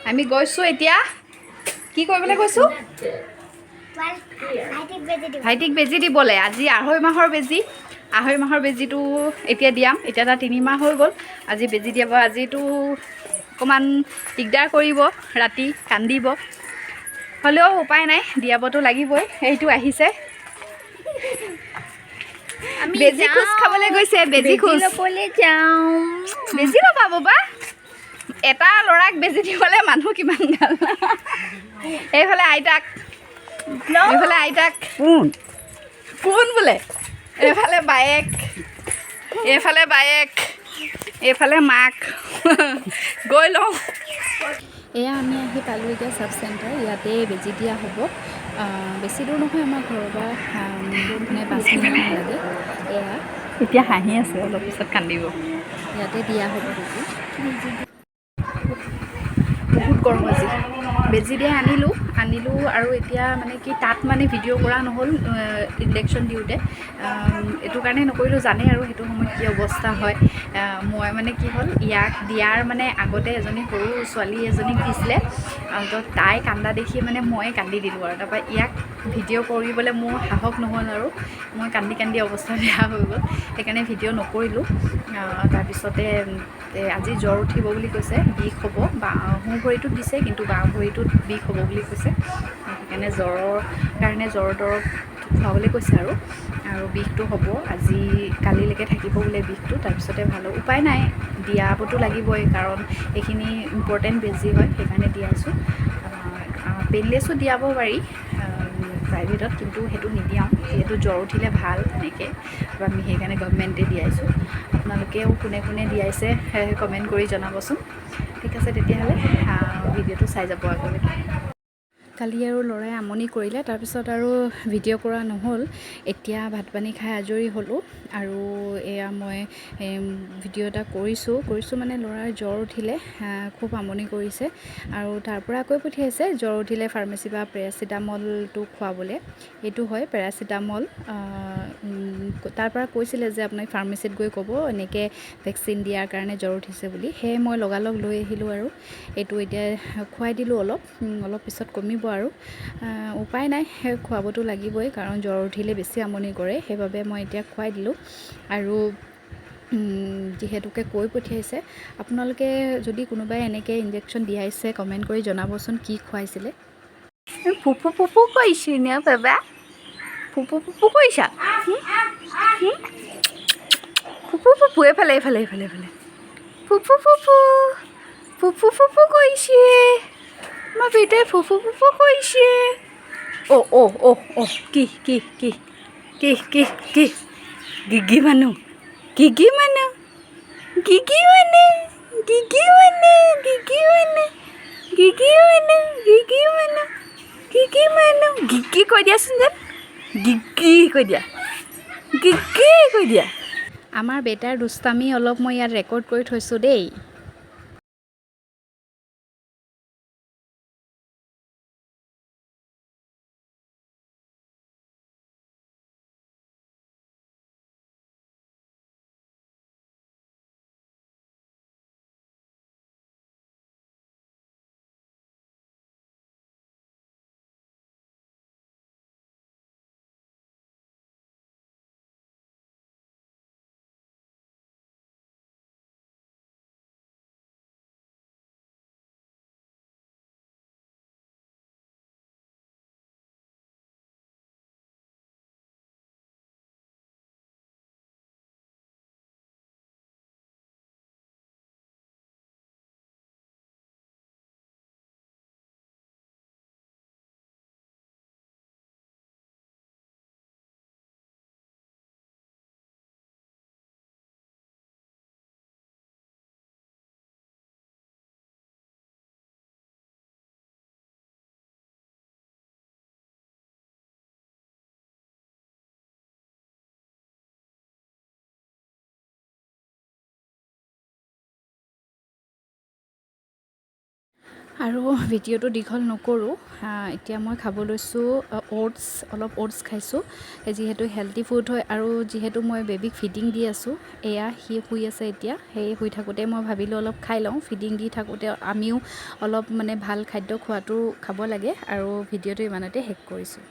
আমি গৈছোঁ এতিয়া কি কৰিবলৈ গৈছোঁ ভাইটিক বেজি দিবলৈ আজি 2.5 মাহৰ বেজি 2.5 মাহৰ বেজিটো এতিয়া দিয়াম এতিয়া তাৰ 3 মাহ হৈ গ'ল আজি বেজি দিয়াব আজিতো অকণমান দিগদাৰ কৰিব ৰাতি কান্দিব হ'লেও উপায় নাই দিয়াবতো লাগিবই এইটো আহিছে বেজি খোজ খাবলৈ গৈছে বেজি খোজ ল'বলৈ যাওঁ বেজি ল'বা বাবা এটা ল'ৰাক বেজি দিবলৈ মানুহ কিমান গাল এইফালে আইতাক কোন বোলে এইফালে এইফালে মাক গৈ লওঁ এয়া আমি আহি পালোঁ এতিয়া চাব চেণ্টাৰ ইয়াতে বেজি দিয়া হ'ব বেছি দূৰ নহয় আমাৰ ঘৰৰ পৰা মানে 5 মিনিটমান লাগে এয়া এতিয়া হাঁহি আছে অলপ পিছত কান্দিব ইয়াতে দিয়া হ'ব বেজি বহুত গৰম আজি বেজি দিয়ে আনিলোঁ আৰু এতিয়া মানে কি তাত মানে ভিডিঅ' কৰা নহ'ল ইনজেকশ্যন দিওঁতে এইটো কাৰণে নকৰিলোঁ জানে আৰু সেইটো সময়ত কি অৱস্থা হয় মই মানে কি হ'ল ইয়াক দিয়াৰ মানে আগতে এজনী সৰু ছোৱালী এজনীক দিছিলে তো তাই কান্দা দেখি মানে মই কান্দি দিলোঁ আৰু তাৰপৰা ইয়াক ভিডিঅ' কৰিবলৈ মোৰ সাহস নহ'ল আৰু মই কান্দি অৱস্থা বেয়া হৈ গ'ল সেইকাৰণে ভিডিঅ' নকৰিলোঁ তাৰপিছতে আজি জ্বৰ উঠিব বুলি কৈছে বিষ হ'ব সোঁ ভৰিটোত দিছে কিন্তু বাওঁ ভৰিটোত বিষ হ'ব বুলি কৈছে সেইকাৰণে জ্বৰৰ কাৰণে জ্বৰ দৰৱ খুৱাবলৈ কৈছে আৰু বিষটো হ'ব আজি কালিলৈকে থাকিব বোলে বিষটো তাৰপিছতে ভাল উপায় নাই দিয়াবতো লাগিবই কাৰণ এইখিনি ইম্পৰ্টেণ্ট বেজি হয় সেইকাৰণে দি আছোঁ পেইনলেছো দিয়াব পাৰি প্ৰাইভেটত কিন্তু সেইটো নিদিয়াওঁ যিহেতু জ্বৰ উঠিলে ভাল তেনেকৈ আৰু আমি সেইকাৰণে গভৰ্ণমেণ্টে দিয়াইছোঁ আপোনালোকেও কোনে দিয়াইছে কমেণ্ট কৰি জনাবচোন ঠিক আছে তেতিয়াহ'লে ভিডিঅ'টো চাই যাব আগলৈকে কালি আৰু ল'ৰাই আমনি কৰিলে তাৰপিছত আৰু ভিডিঅ' কৰা নহ'ল এতিয়া ভাত পানী খাই আজৰি হ'লোঁ আৰু এয়া মই ভিডিঅ' এটা কৰিছোঁ মানে ল'ৰাৰ জ্বৰ উঠিলে খুব আমনি কৰিছে আৰু তাৰ পৰা কৈ পঠিয়াইছে জ্বৰ উঠিলে ফাৰ্মাচীৰ পৰা পেৰাচিটামলটো খুৱাবলৈ এইটো হয় পেৰাচিটামল তাৰ পৰা কৈছিলে যে আপুনি ফাৰ্মাচীত গৈ ক'ব এনেকৈ ভেকচিন দিয়াৰ কাৰণে জ্বৰ উঠিছে বুলি সেয়ে মই লগালগ লৈ আহিলোঁ আৰু এইটো এতিয়া খুৱাই দিলোঁ অলপ পিছত কমিব আৰু উপায় নাই খুৱাবতো লাগিবই কাৰণ জ্বৰ উঠিলে বেছি আমনি কৰে সেইবাবে মই এতিয়া খুৱাই দিলোঁ আৰু যিহেতুকে কৈ পঠিয়াইছে আপোনালোকে যদি কোনোবাই এনেকৈ ইনজেকশ্যন দিয়াইছে কমেণ্ট কৰি জনাবচোন কি খুৱাইছিলে ফুফু কৈছোঁ ন বাবা ফুফু কৈছা ফুফু এইফালে ফুফু কৈছে মই বেটাই ফুফু কৈছে অ' কি গিগি মানুহ গিগি কৈ দিয়াচোন যেন গিগি কৈ দিয়া আমাৰ বেটাৰ দুষ্টামি অলপ মই ইয়াত ৰেকৰ্ড কৰি থৈছোঁ দেই আৰু ভিডিঅ'টো দীঘল নকৰোঁ। এতিয়া মই খাব লৈছোঁ অ'টছ, অলপ অ'টছ খাইছোঁ যিহেতু হেল্থি ফুড হয় আৰু যিহেতু মই বেবীক ফিডিং দি আছোঁ। এয়া সি শুই আছে এতিয়া, সেই শুই থাকোঁতে মই ভাবিলোঁ অলপ খাই লওঁ। ফিডিং দি থাকোঁতে আমিও অলপ মানে ভাল খাদ্য খোৱাটো খাব লাগে। আৰু ভিডিঅ'টো ইমানতে শেষ কৰিছোঁ।